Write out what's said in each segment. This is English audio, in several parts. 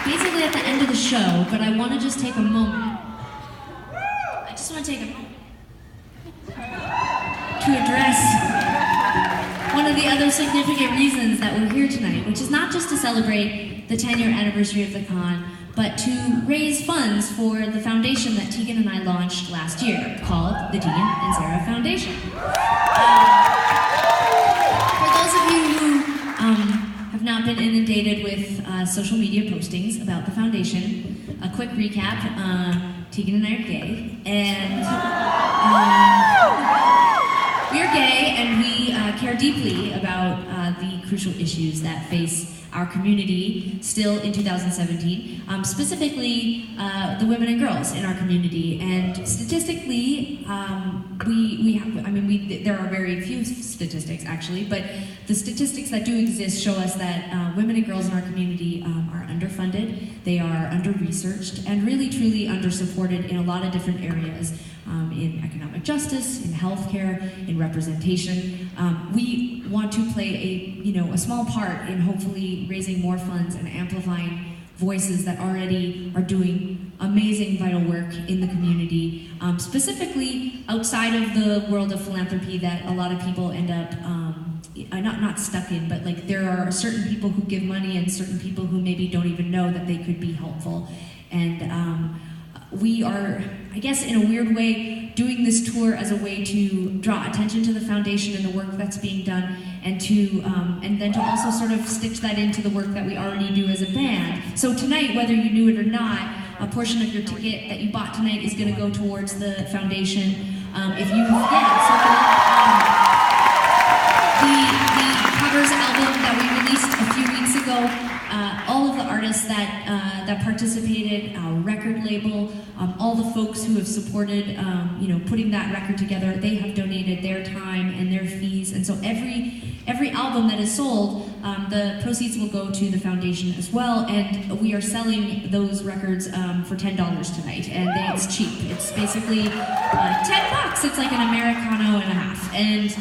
basically at the end of the show, but I want to just take a moment. I just want to take a moment to address one of the other significant reasons that we're here tonight, which is not just to celebrate the 10-year anniversary of the con, but to raise funds for the foundation that Tegan and I launched last year, called the Tegan and Sara Foundation. For those of you who have not been inundated with social media postings about the foundation, a quick recap, Tegan and I are gay, and we're gay, and we care deeply about the crucial issues that face our community still in 2017, specifically the women and girls in our community. And statistically, there are very few statistics actually, but the statistics that do exist show us that women and girls in our community are underfunded, they are under-researched, and really truly under-supported in a lot of different areas, in economic justice, in healthcare, in representation. We want to play a small part in hopefully raising more funds and amplifying voices that already are doing amazing, vital work in the community, specifically outside of the world of philanthropy that a lot of people end up not stuck in, but like there are certain people who give money and certain people who maybe don't even know that they could be helpful. And we are, I guess in a weird way, doing this tour as a way to draw attention to the foundation and the work that's being done, and then to also sort of stitch that into the work that we already do as a band. So tonight, whether you knew it or not, a portion of your ticket that you bought tonight is going to go towards the foundation. The covers album that we released a few weeks ago, all of the artists that participated, our record label, all the folks who have supported, putting that record together, they have donated their time and their fees, and so every album that is sold, the proceeds will go to the foundation as well, and we are selling those records for $10 tonight, and it's cheap. It's basically $10. It's like an Americano and a half, and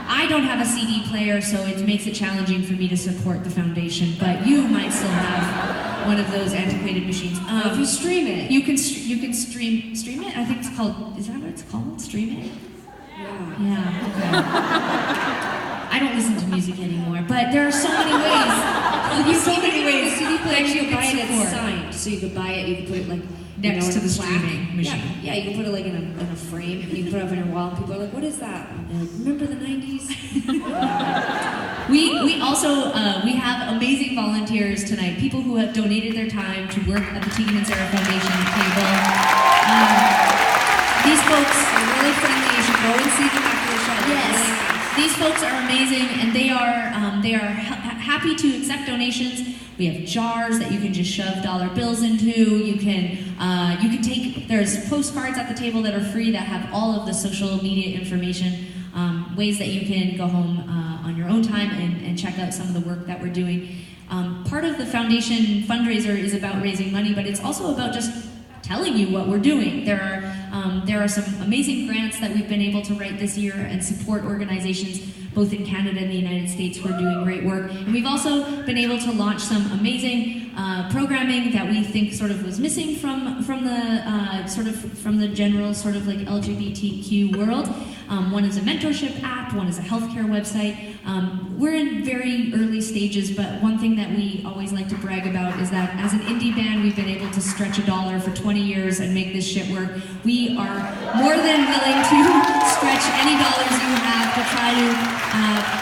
I don't have a CD player, so it makes it challenging for me to support the foundation, but you might still have one of those antiquated machines. If you stream it. You can stream it? I think it's called, is that what it's called? Stream it? Yeah, okay. I don't listen to music anymore, but there are so many ways. CD player, you can buy it at signed, so you could buy it, you could put it like next to the streaming machine. Yeah, you can put it like in a frame, you can put it up on your wall, and people are like, what is that? And they're like, remember the 90s? We also, we have amazing volunteers tonight, people who have donated their time to work at the Tegan and Sara Foundation table. These folks are really friendly, you should go and see them after the show. Yes, these folks are amazing, and they are happy to accept donations. We have jars that you can just shove dollar bills into. You can take, there's postcards at the table that are free that have all of the social media information, ways that you can go home on your own time and check out some of the work that we're doing. Part of the foundation fundraiser is about raising money, but it's also about just telling you what we're doing. There are some amazing grants that we've been able to write this year and support organizations both in Canada and the United States who are doing great work. And we've also been able to launch some amazing programming that we think sort of was missing from the general sort of like LGBTQ world. One is a mentorship app, one is a healthcare website. We're in very early stages, but one thing that we always like to brag about is that as an indie band, we've been able to stretch $1 for 20 years and make this shit work. We are more than willing to stretch any dollars you have to try to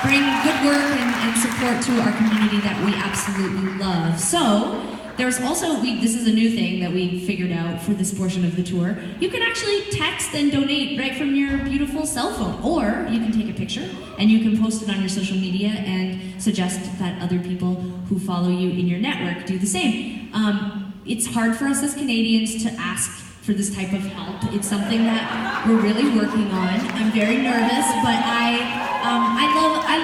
bring good work and support to our community that we absolutely love. So, there's also, this is a new thing that we figured out for this portion of the tour. You can actually text and donate right from your beautiful cell phone, or you can take a picture and you can post it on your social media and suggest that other people who follow you in your network do the same. It's hard for us as Canadians to ask for this type of help. It's something that we're really working on. I'm very nervous, but I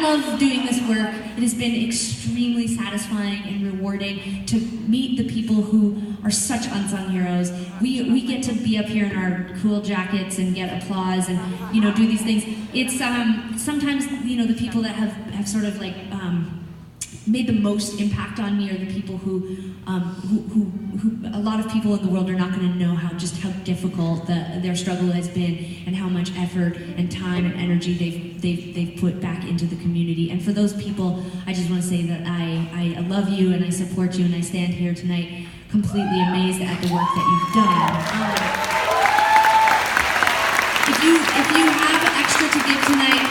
love doing this work. It has been extremely satisfying and rewarding to meet the people who are such unsung heroes. We get to be up here in our cool jackets and get applause and do these things. It's sometimes the people that have sort of like made the most impact on me are the people who a lot of people in the world are not going to know how difficult their struggle has been, and how much effort and time and energy they've put back into the community. And for those people, I just want to say that I love you and I support you, and I stand here tonight completely amazed at the work that you've done. If you have extra to give tonight,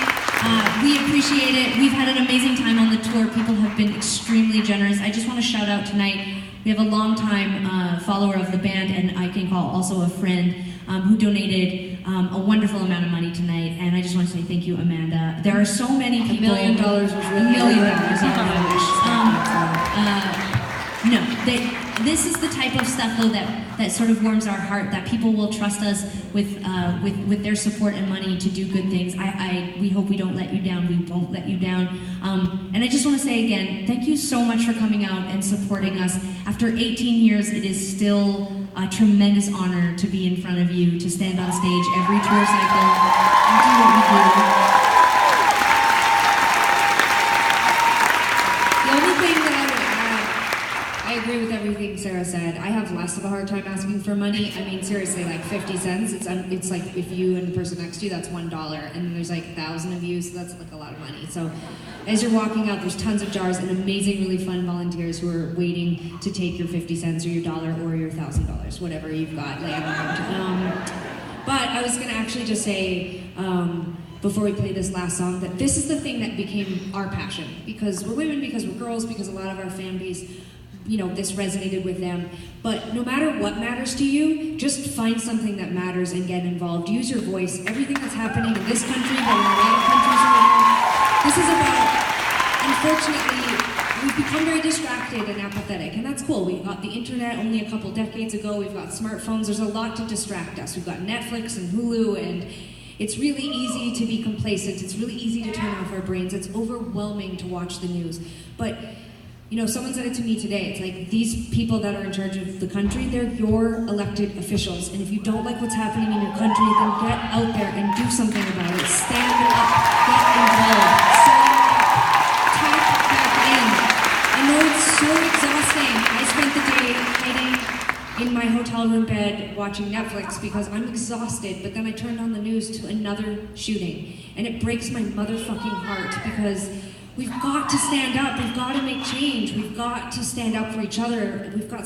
we appreciate it. We've had an amazing time on the tour. People have been extremely generous. I just want to shout out tonight, we have a longtime follower of the band, and I can call also a friend, who donated a wonderful amount of money tonight. And I just want to say thank you, Amanda. There are so many people. $1 million was really $1 million. No, this is the type of stuff though that sort of warms our heart, that people will trust us with their support and money to do good things. We hope we don't let you down. We won't let you down. And I just want to say again, thank you so much for coming out and supporting us. After 18 years, it is still a tremendous honor to be in front of you, to stand on stage every tour cycle and do what we do. The only thing that I would add, I agree with everything Sarah said. I have less of a hard time asking for money. I mean, seriously, like 50 cents, it's like if you and the person next to you, that's $1. And then there's like 1,000 of you, so that's like a lot of money. So as you're walking out, there's tons of jars and amazing, really fun volunteers who are waiting to take your 50 cents or your $1 or your $1,000, whatever you've got laying around. But I was gonna actually just say, before we play this last song, that this is the thing that became our passion. Because we're women, because we're girls, because a lot of our fan base, this resonated with them. But no matter what matters to you, just find something that matters and get involved. Use your voice. Everything that's happening in this country, but in a lot of countries around, this is about, unfortunately, we've become very distracted and apathetic, and that's cool. We got the internet only a couple decades ago. We've got smartphones. There's a lot to distract us. We've got Netflix and Hulu, and it's really easy to be complacent. It's really easy to turn off our brains. It's overwhelming to watch the news. But someone said it to me today. It's like, these people that are in charge of the country, they're your elected officials. And if you don't like what's happening in your country, then get out there and do something about it. Stand up, get involved, tap back in. I know it's so exhausting. I spent the day hiding in my hotel room bed watching Netflix because I'm exhausted, but then I turned on the news to another shooting. And it breaks my motherfucking heart because we've got to stand up. We've got to make change. We've got to stand up for each other. We've got